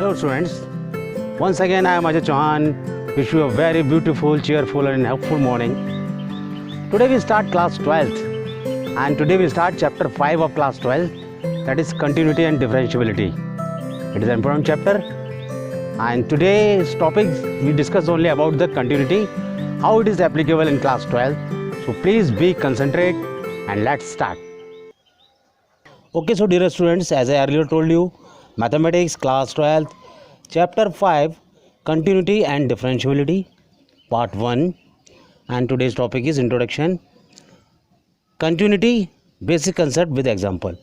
Hello students, once again I am Ajay Chauhan. Wish you a very beautiful, cheerful and helpful morning. Today we start class 12th and today we start chapter 5 of class 12, that is continuity and differentiability. It is an important chapter and today's topic we discuss only about the continuity, how it is applicable in class 12. So please be concentrate and let's start. Okay, so dear students, as I earlier told you, Mathematics class 12 chapter 5 continuity and differentiability part 1 and today's topic is introduction continuity basic concept with example.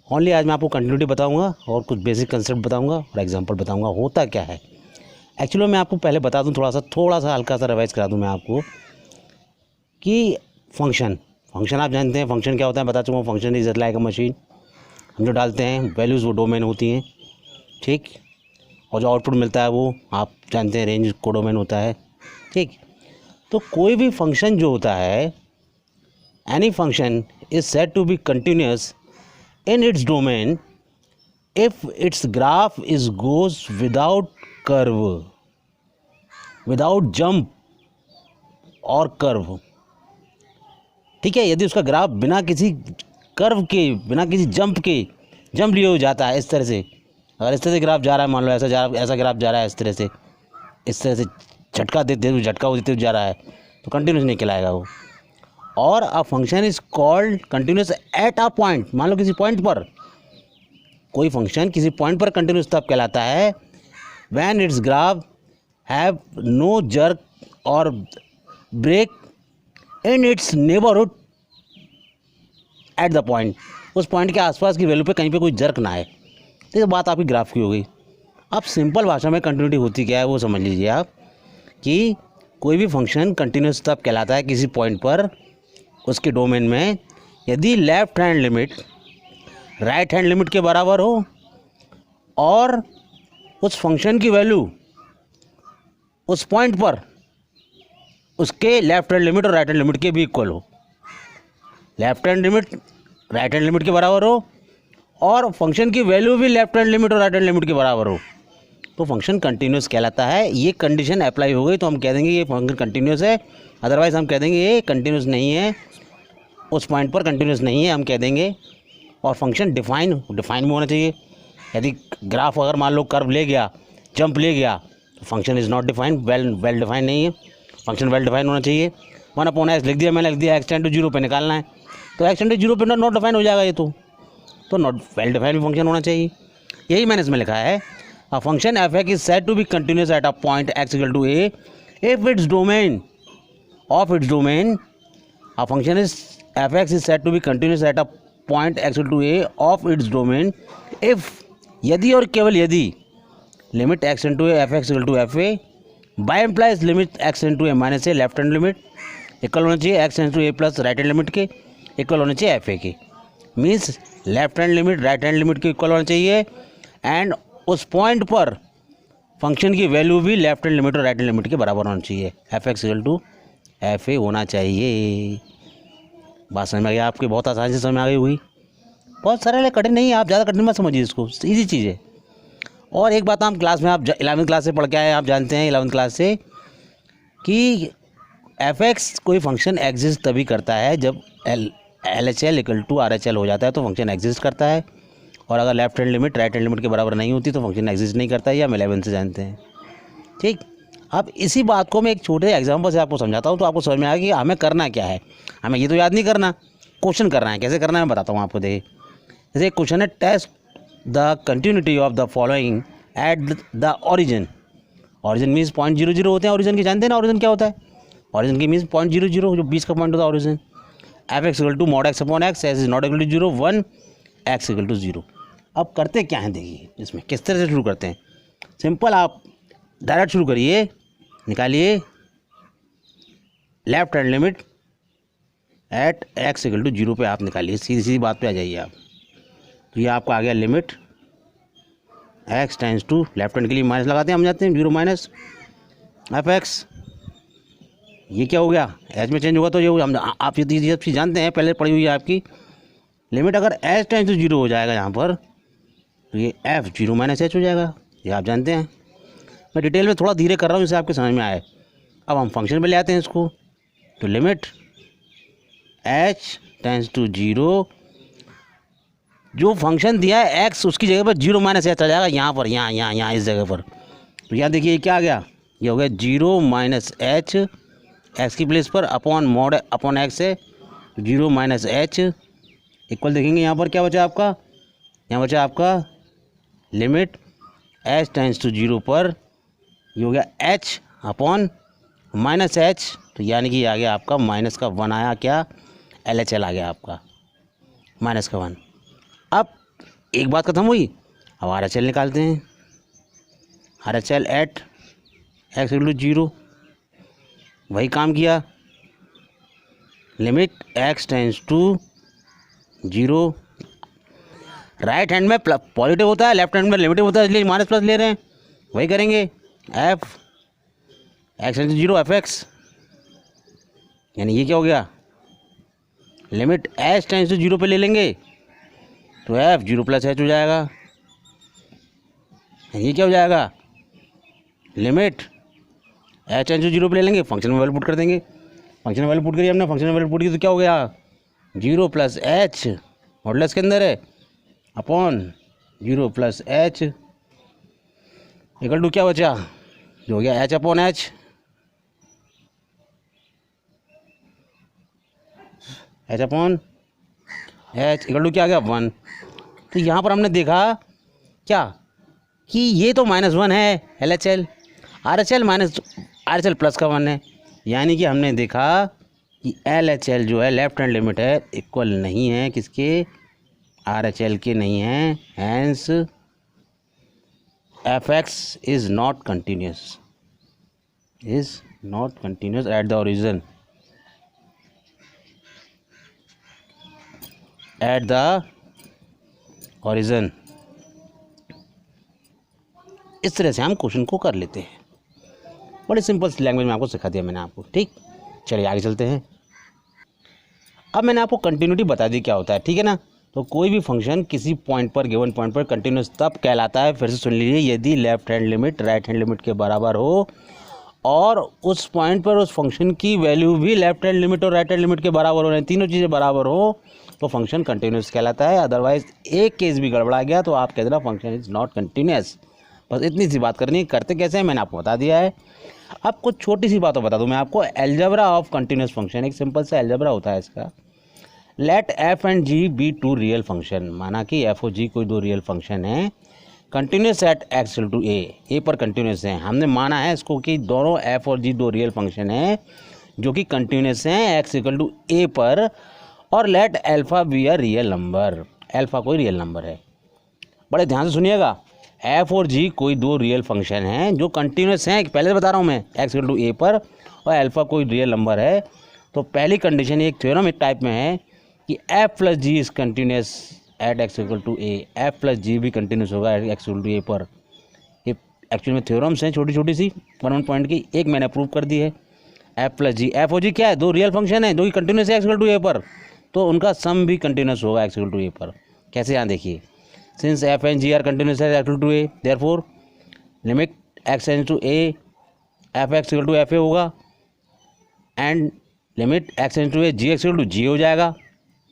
Only आज मैं आपको continuity बताऊंगा और कुछ basic concept बताऊंगा और example बताऊंगा होता क्या है. एक्चुअली मैं आपको पहले बता दूं, थोड़ा सा हल्का सा रिवाइज करा दूं मैं आपको कि फंक्शन आप जानते हैं फंक्शन क्या होता है. बता चुका हूँ function is like a machine. हम जो डालते हैं वैल्यूज़ वो डोमेन होती हैं, ठीक, और जो आउटपुट मिलता है वो आप जानते हैं रेंज को डोमेन होता है, ठीक. तो कोई भी फंक्शन जो होता है, any function is said to be continuous in its domain if its graph is goes without curve, without jump और कर्व. ठीक है, यदि उसका ग्राफ बिना किसी कर्व के, बिना किसी जंप लिए हो जाता है इस तरह से. अगर इस तरह से ग्राफ जा रहा है, मान लो ऐसा ग्राफ जा रहा है इस तरह से झटका देते हुए जा रहा है, तो कंटिन्यूस नहीं कहलाएगा वो. और a function is called continuous at a point. मान लो किसी पॉइंट पर कोई फंक्शन किसी पॉइंट पर कंटिन्यूस तब कहलाता है when its graph have no jerk और break in its neighbourhood at the point. उस पॉइंट के आसपास की वैल्यू पे कहीं पे कोई जर्क ना आए. तो ये बात आपकी ग्राफ की हो गई. अब सिंपल भाषा में कंटिन्यूटी होती क्या है वो समझ लीजिए आप, कि कोई भी फंक्शन कंटिन्यूस तब कहलाता है किसी पॉइंट पर उसके डोमेन में यदि left hand limit right hand limit के बराबर हो और उस फंक्शन की वैल्यू उस पॉइंट पर उसके लेफ्ट हैंड लिमिट और राइट हैंड लिमिट के भी इक्वल हो. Left hand limit right hand limit के बराबर हो और फंक्शन की वैल्यू भी लेफ्ट हैंड लिमिट और राइट हैंड लिमिट के बराबर हो, तो फंक्शन कंटिन्यूस कहलाता है. ये कंडीशन अप्लाई हो गई तो हम कह देंगे ये फंक्शन कंटिन्यूस है. अदरवाइज़ हम कह देंगे ये कंटिन्यूस नहीं है, उस पॉइंट पर कंटिन्यूस नहीं है हम कह देंगे. और फंक्शन डिफाइन भी होना चाहिए. यदि ग्राफ अगर मान लो कर्व ले गया, जंप ले गया, तो function is not defined, well define नहीं है. फंक्शन वेल डिफाइन होना चाहिए. 1/x लिख दिया मैंने, लिख दिया x टेंड टू 0 पे निकालना है, तो x टेंड टू 0 पे नॉट डिफाइन हो जाएगा ये. तो नॉट वेल डिफाइंड फंक्शन होना चाहिए. यही मैंने इसमें लिखा है. A function f(x) is said to be continuous at a point x equal to a if its domain of its domain. A function is f(x) is said to be continuous at a point x equal to a of its domain if यदि और केवल यदि limit x into a f(x) equal to fa by implies limit x into a minus a left hand limit equal होना चाहिए x into a plus right hand limit के equal होना चाहिए fa के. Means left hand limit right hand limit के equal होना चाहिए and उस पॉइंट पर फंक्शन की वैल्यू भी लेफ्ट हैंड लिमिट और राइट हैंड लिमिट के बराबर होना चाहिए. f(x) इक्वल टू fa होना चाहिए. बात समझ में आ गई आपके? बहुत आसानी से समझ में आ गई हुई. बहुत सरल है, कठिन नहीं है. आप ज़्यादा कठिन मत समझिए इसको, इजी चीज़ है. और एक बात हम क्लास में आप 11वीं क्लास से पढ़ के आए, आप जानते हैं 11वीं क्लास से कि f(x) कोई फंक्शन एग्जिस्ट तभी करता है जब LHL इक्वल टू RHL हो जाता है तो फंक्शन एग्जिस्ट करता है. और अगर left hand limit right hand limit के बराबर नहीं होती तो फंक्शन एग्जिस्ट नहीं करता है. ये हम 11 से जानते हैं, ठीक. अब इसी बात को मैं एक छोटे एग्जांपल से आपको समझाता हूँ तो आपको समझ में आएगा कि हमें करना क्या है. हमें ये तो याद नहीं करना, क्वेश्चन करना है. कैसे करना है मैं बताता हूँ आपको. देखिए, जैसे एक क्वेश्चन है, test the continuity of the following at the origin. Origin means 0.00 होते हैं. ऑरिजिन की जानते हैं ना, ऑरिजिन क्या होता है? ऑरिजिन की मीन्स 0.00, जो 20 का पॉइंट होता है origin. f(x) equal to mod x upon x, s is not equal to 0, 1 x equal to 0. अब करते क्या हैं देखिए, इसमें किस तरह से शुरू करते हैं. सिंपल, आप डायरेक्ट शुरू करिए. निकालिए left hand limit at x equal to 0 पे आप निकालिए. सीधी बात पे आ जाइए आप. तो ये आपका आ गया limit x tends to, left hand के लिए माइनस लगाते हैं हम, जाते हैं 0 माइनस f(x). ये क्या हो गया, एच में चेंज होगा तो ये हम आप ये चीज़ जानते हैं, पहले पढ़ी हुई है आपकी. लिमिट अगर एच टेंड्स टू 0 हो जाएगा यहाँ पर तो ये f 0 माइनस एच हो जाएगा. ये आप जानते हैं। मैं डिटेल में थोड़ा धीरे कर रहा हूँ जिससे आपके समझ में आए। अब हम फंक्शन पे ले आते हैं इसको, तो लिमिट h टेंड्स टू 0, जो फंक्शन दिया है x उसकी जगह पर 0 माइनस h आ जाएगा यहाँ पर, यहाँ इस जगह पर। तो यहाँ देखिए ये क्या आ गया, ये हो गया 0 माइनस h, x की प्लेस पर अपॉन मॉड अपॉन x है 0 माइनस h इक्वल, देखेंगे यहाँ पर क्या बचा आपका, यहाँ बचा आपका लिमिट h टेंड्स टू 0 पर ये हो गया h अपॉन माइनस h, तो यानी कि आ गया आपका माइनस का 1 आया, क्या LHL आ गया आपका माइनस का 1। अब एक बात खत्म हुई, अब RHL निकालते हैं। RHL at x equal to 0, वही काम किया, limit x tends to 0, right hand में पॉजिटिव होता है, लेफ्ट हैंड में नेगेटिव होता है, इसलिए माइनस प्लस ले रहे हैं, वही करेंगे। f x tends to 0 fx, यानी ये क्या हो गया, लिमिट h टेंड्स टू 0 पे ले लेंगे तो f 0 प्लस h हो जाएगा। ये क्या हो जाएगा, लिमिट h टेंड्स टू 0 पे ले लेंगे, फंक्शन में वैल्यू पुट कर देंगे। फंक्शन में वैल्यू पुट करी हमने, फंक्शन में वैल्यू पुट की तो क्या हो गया, 0 प्लस h मॉडुलस के अंदर है upon 0 plus h equal to क्या बचा, जो हो गया h upon h, h upon h equal to क्या आ गया 1। तो यहाँ पर हमने देखा क्या कि ये तो -1 है LHL, RHL minus RHL plus का 1 है, यानी कि हमने देखा कि LHL जो है लेफ्ट हैंड लिमिट है इक्वल नहीं है किसके, RHL के नहीं है, hence fx is not continuous, at the origin, इस तरह से हम क्वेश्चन को कर लेते हैं। बड़े सिंपल लैंग्वेज में आपको सिखा दिया मैंने आपको, ठीक। चलिए आगे चलते हैं। अब मैंने आपको कंटिन्यूटी बता दी क्या होता है, ठीक है ना। तो कोई भी फंक्शन किसी पॉइंट पर, गिवन पॉइंट पर कंटिन्यूस तब कहलाता है, फिर से सुन लीजिए, यदि left hand limit right hand limit के बराबर हो और उस पॉइंट पर उस फंक्शन की वैल्यू भी लेफ्ट हैंड लिमिट और राइट हैंड लिमिट के बराबर हो, तीनों चीज़ें बराबर हो तो फंक्शन कंटिन्यूस कहलाता है। अदरवाइज एक केस भी गड़बड़ा गया तो आप कह देना फंक्शन इज़ नॉट कंटिन्यूस। बस इतनी सी बात करनी है। करते कैसे हैं मैंने आपको बता दिया है। अब कुछ छोटी सी बातों बता दूं मैं आपको। अलजेब्रा ऑफ कंटिन्यूस फंक्शन एक सिंपल सा अलजेब्रा होता है इसका। Late F and G B to real function, माना कि एफ और जी कोई दो रियल फंक्शन है, continuous at x equal to a पर कंटिन्यूस हैं। हमने माना है इसको कि दोनों एफ और जी दो रियल फंक्शन हैं जो कि कंटिन्यूस हैं एक्स इक्वल टू ए पर, और late alpha be a real number, alpha कोई रियल नंबर है। बड़े ध्यान से सुनिएगा, एफ और जी कोई दो रियल फंक्शन हैं जो कंटिन्यूस हैं, पहले से बता रहा हूँ मैं, एक्स इक्वल टू ए पर, और एल्फा कोई रियल नंबर है। तो पहली कंडीशन एक थ्योरम एक टाइप में है कि f plus g is continuous at x equal to a, f plus g भी कंटिन्यूस होगा एक्स इक्वल टू ए पर। ये एक्चुअल में थ्योरम्स हैं छोटी छोटी सी 1 पॉइंट की, एक मैंने प्रूव कर दी है। एफ प्लस जी, एफ और जी क्या है, दो रियल फंक्शन है जो कि कंटिन्यूस है एक्स इक्वल टू ए पर, तो उनका सम भी कंटिन्यूस होगा एक्स इक्वल टू ए पर। कैसे, यहाँ देखिए, since f and g are continuous है x equal to a, therefore limit x tends to a f x equal to f a होगा, and limit x tends to a g x equal to g हो जाएगा।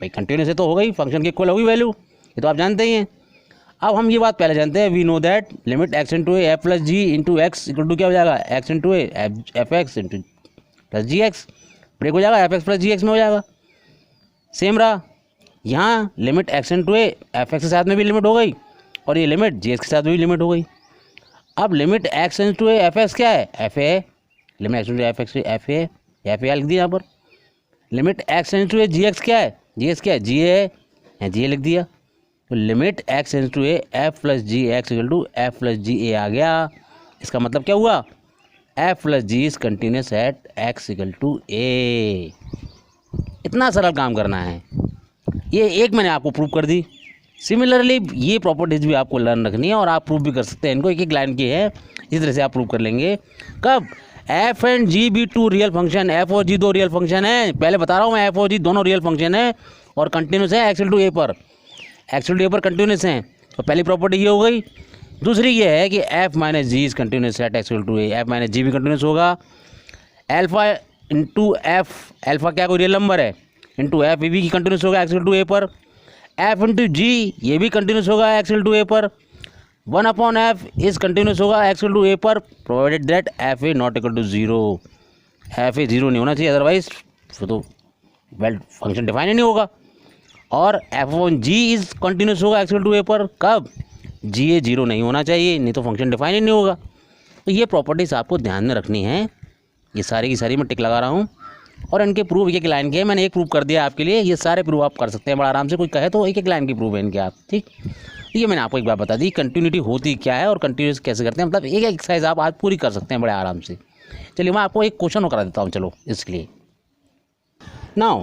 भाई continuous है तो हो गई, function की इक्वल होगी वैल्यू, ये तो आप जानते ही हैं। अब हम ये बात पहले जानते हैं, we know that limit x into a f plus g into x equal to क्या हो जाएगा, x into a f x into plus g x, break हो जाएगा, f x plus g x में हो जाएगा। सेम रहा यहाँ, limit x into a f x के साथ में भी लिमिट हो गई, और ये लिमिट जी एक्स के साथ भी लिमिट हो गई। अब limit x into a f x क्या है, F A, limit x into F x F A लिख दिया यहाँ पर। लिमिट एक्स इंटू ए जी एक्स क्या है, जी एक्स क्या है, जी ए, जी ए लिख दिया। तो limit x into a f plus g x equal to f plus g a आ गया। इसका मतलब क्या हुआ, f plus g is continuous at x equal to a. इतना सरल काम करना है, ये एक मैंने आपको प्रूव कर दी। सिमिलरली ये प्रॉपर्टीज भी आपको लर्न रखनी है और आप प्रूव भी कर सकते हैं इनको, एक एक लाइन की है, इस तरह से आप प्रूव कर लेंगे। कब, एफ एंड जी भी टू रियल फंक्शन, एफ और जी दो रियल फंक्शन है, पहले बता रहा हूँ मैं, एफ और जी दोनों रियल फंक्शन है और कंटिन्यूस है एक्स इक्वल टू ए पर, एक्स इक्वल टू ए पर कंटिन्यूस हैं। तो पहली प्रॉपर्टी ये हो गई दूसरी ये है कि f minus g is continuous at x equal to a, f minus g भी कंटिन्यूस होगा, एल्फा इंटू एफ, एल्फा क्या कोई रियल नंबर है, इंटू एफ ये भी कंटिन्यूस होगा एक्स इक्वल टू ए पर, एफ इंटू जी ये भी कंटिन्यूस होगा एक्स इक्वल टू ए पर, 1/f इज कंटिन्यूस होगा एक्स इक्वल टू ए पर, provided that f a not equal to zero, f a zero नहीं होना चाहिए, अदरवाइज तो वेल फंक्शन डिफाइन ही नहीं होगा। और f on g is continuous होगा एक्स इक्वल टू ए पर, कब, जी ए जीरो नहीं होना चाहिए, नहीं तो फंक्शन डिफाइन ही नहीं होगा। तो ये प्रॉपर्टीज़ आपको ध्यान में रखनी है, ये सारी की सारी मैं टिक लगा रहा हूँ। और इनके प्रूफ एक लाइन के है, मैंने एक प्रूफ कर दिया आपके लिए, ये सारे प्रूफ आप कर सकते हैं बड़ा आराम से, कोई कहे तो एक एक लाइन की प्रूफ है इनके आप, ठीक। ये मैंने आपको एक बात बता दी कंटिन्यूटी होती क्या है और कंटिन्यूस कैसे करते हैं, मतलब एक एक्सरसाइज आप आज पूरी कर सकते हैं बड़े आराम से। चलिए मैं आपको एक क्वेश्चन करा देता हूँ, चलो इसलिए नाउ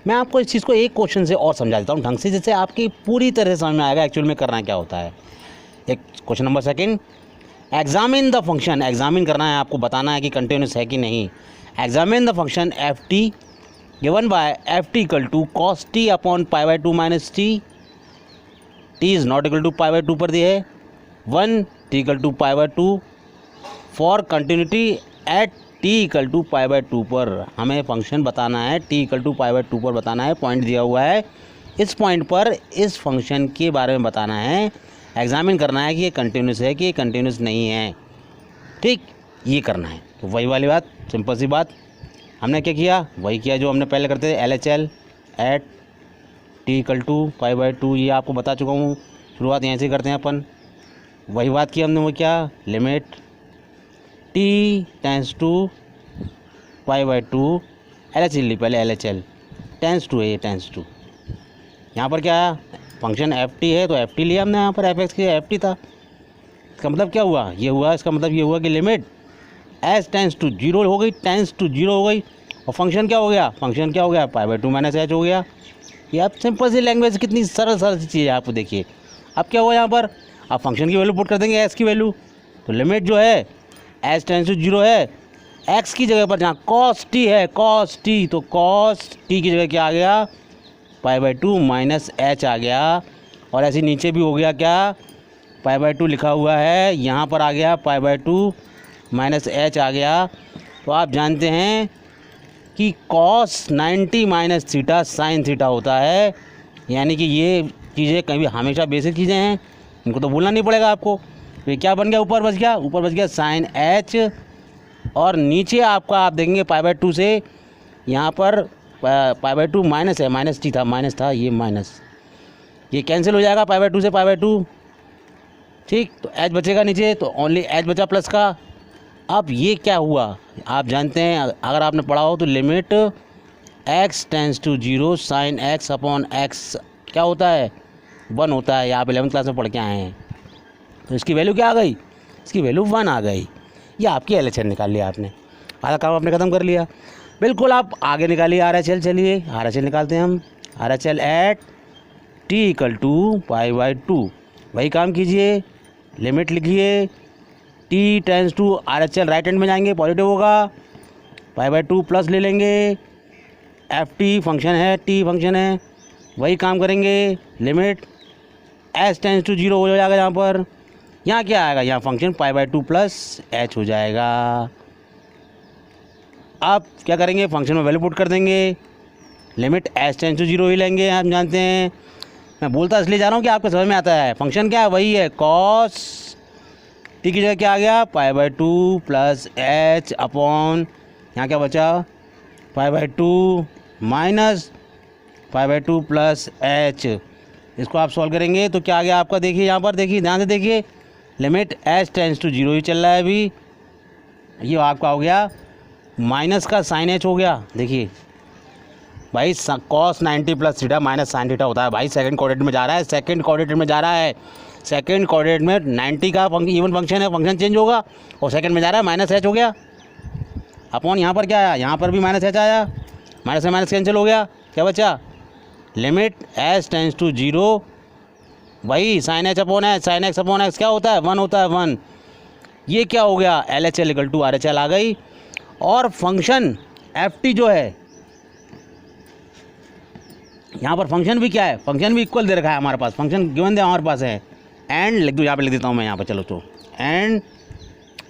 मैं आपको इस चीज़ को एक क्वेश्चन से और समझा देता हूँ ढंग से, जिससे आपकी पूरी तरह से समझ में आएगा एक्चुअल में करना क्या होता है। एक question number second, examine the function, examine करना है आपको, बताना है कि कंटिन्यूस है कि नहीं। Examine the function f t given by f t equal to cos t upon pi by two minus t, t is not equal to pi by two पर दिया है, 1 t equal to pi by two for continuity at t equal to pi by two पर। हमें function बताना है t equal to pi by two पर बताना है, पॉइंट दिया हुआ है, इस पॉइंट पर इस फंक्शन के बारे में बताना है, एग्जामिन करना है कि ये कंटिन्यूस है कि ये कंटिन्यूस नहीं है, ठीक, ये करना है। तो वही वाली बात, सिंपल सी बात, हमने क्या किया, वही किया जो हमने पहले करते थे, LHL at t equal to pi by two, ये आपको बता चुका हूँ, शुरुआत यहाँ से करते हैं अपन, वही बात की हमने, वो क्या, limit t tends to pi by two, LHL ली पहले, LHL टेंस टू है, ये टेंस टू, यहाँ पर क्या फंक्शन एफ टी है तो एफ टी लिया हमने, यहाँ पर एफ एक्स की एफ टी था, इसका मतलब क्या हुआ, ये हुआ, इसका मतलब ये हुआ कि limit s tends to zero हो गई, टेंस टू जीरो हो गई, और फंक्शन क्या हो गया, फंक्शन क्या हो गया, pi by two minus H हो गया। ये आप सिंपल सी लैंग्वेज, कितनी सरल सरल सी चीज़ है, आपको देखिए अब क्या हुआ, यहाँ पर आप फंक्शन की वैल्यू पुट कर देंगे एस की वैल्यू, तो लिमिट जो है एस टेंस टू जीरो है, एक्स की जगह पर जहाँ कॉस टी है, कॉस टी, तो कॉस टी की जगह क्या आ गया, pi by two minus h आ गया, और ऐसे नीचे भी हो गया क्या, पाई बाई टू लिखा हुआ है, यहाँ पर आ गया pi by two minus h आ गया। तो आप जानते हैं कि cos 90 minus theta sine theta होता है, यानी कि ये चीज़ें कभी हमेशा बेसिक चीज़ें हैं, इनको तो भूलना नहीं पड़ेगा आपको। तो ये क्या बन गया, ऊपर बच गया, ऊपर बच गया साइन एच, और नीचे आपका आप देखेंगे पाई बाई टू से यहाँ पर पाई बाई टू माइनस है, माइनस टी था, माइनस था, ये माइनस, ये कैंसिल हो जाएगा पाई बाई टू से पाई बाई टू, ठीक, तो एच बचेगा नीचे, तो ओनली एच बचा प्लस का। अब ये क्या हुआ, आप जानते हैं अगर आपने पढ़ा हो तो limit x tends to zero sine x upon x क्या होता है, 1 होता है, आप 11th क्लास में पढ़ के आए हैं, तो इसकी वैल्यू क्या आ गई, इसकी वैल्यू 1 आ गई। ये आपकी LHL निकाल लिया आपने, आधा काम आपने ख़त्म कर लिया। बिल्कुल आप आगे निकालिए RHL, चलिए RHL निकालते हैं हम, RHL at t equal to pi by two, वही काम कीजिए, लिमिट लिखिए t tends to RHL right hand में जाएंगे, पॉजिटिव होगा, पाई बाई टू प्लस ले लेंगे, एफ टी फंक्शन है, टी फंक्शन है, वही काम करेंगे, limit s tends to zero हो जाएगा, यहाँ पर यहाँ क्या आएगा, यहाँ function pi by two plus h हो जाएगा। आप क्या करेंगे, फंक्शन में वैल्यू पुट कर देंगे, limit s tends to zero ही लेंगे, हम जानते हैं, मैं बोलता इसलिए जा रहा हूँ कि आपको समझ में आता है, फंक्शन क्या है, वही है कॉस टी की जगह क्या आ गया, pi by two plus H upon यहाँ क्या बचा, पाई by two minus pi by two plus H. इसको आप सॉल्व करेंगे तो क्या आ गया आपका, देखिए यहाँ पर, देखिए ध्यान से देखिए, limit h tends to zero ही चल रहा है अभी, ये आपका हो गया माइनस का साइन एच हो गया, देखिए भाई cos 90 plus theta minus sign theta होता है भाई, सेकंड कोऑर्डिनेट में जा रहा है, सेकंड कोऑर्डिनेट में जा रहा है, सेकंड कोऑर्डिनेट में 90 का इवन फंक्शन है, फंक्शन चेंज होगा, और सेकंड में जा रहा है, माइनस एच हो गया, अपॉन यहाँ पर क्या आया, यहाँ पर भी माइनस एच आया, माइनस से माइनस कैंसिल हो गया, क्या बचा, limit h tends to zero, वही sine h upon h, sine x upon x क्या होता है, 1 होता है, 1, ये क्या हो गया, LHL इक्वल टू RHL आ गई, और फंक्शन FT जो है, यहाँ पर फंक्शन भी क्या है, फंक्शन भी इक्वल दे रखा है हमारे पास, फंक्शन गिवन दे हमारे पास है, एंड लिख दो, यहाँ पे लिख देता हूँ मैं यहाँ पर, चलो तो and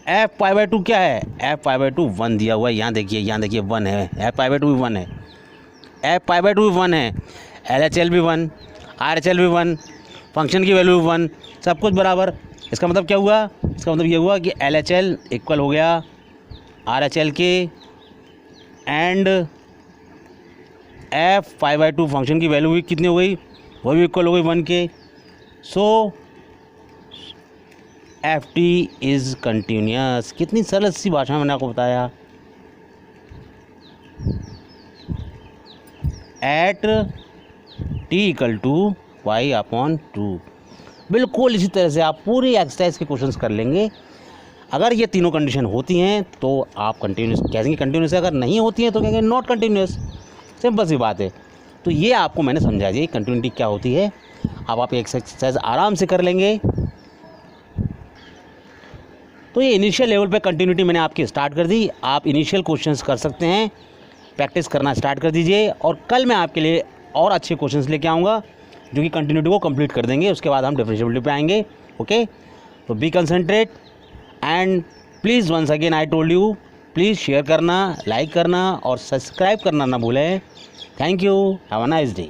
F pi by to क्या है, एफ पाई बाई टू 1 दिया हुआ है, यहाँ देखिए 1 है, एफ पाई बाई टू भी 1 है, एफ पाई बाई टू भी 1 है, एल एच एल भी 1, आर एच एल भी 1, फंक्शन की वैल्यू भी 1, सब कुछ बराबर। इसका मतलब क्या हुआ, इसका मतलब ये हुआ कि एल एच एल इक्वल हो गया आर एच एल के and F pi by to function की वैल्यू भी कितनी हो गई, वो भी इक्वल हो गई 1 के। So f t is continuous. कितनी सरल सी भाषा में मैंने आपको बताया। At t equal to y upon 2। बिल्कुल इसी तरह से आप पूरी एक्सरसाइज के क्वेश्चंस कर लेंगे। अगर ये तीनों कंडीशन होती हैं तो आप कंटिन्यूस कहेंगे, कंटिन्यूस है, अगर नहीं होती हैं तो कहेंगे नॉट कंटिन्यूस। सिंपल सी बात है। तो ये आपको मैंने समझा दी कंटिन्यूटी क्या होती है। अब आप एक्सरसाइज आराम से कर लेंगे। तो ये इनिशियल लेवल पे कंटिन्यूटी मैंने आपकी स्टार्ट कर दी। आप इनिशियल क्वेश्चंस कर सकते हैं, प्रैक्टिस करना स्टार्ट कर दीजिए। और कल मैं आपके लिए और अच्छे क्वेश्चंस लेके आऊँगा जो कि कंटिन्यूटी को कंप्लीट कर देंगे। उसके बाद हम डिफरेंशिएबिलिटी पे आएंगे। ओके, तो be concentrate and please once again I told you, please share करना, लाइक करना और सब्सक्राइब करना ना भूलें। Thank you, have a nice day.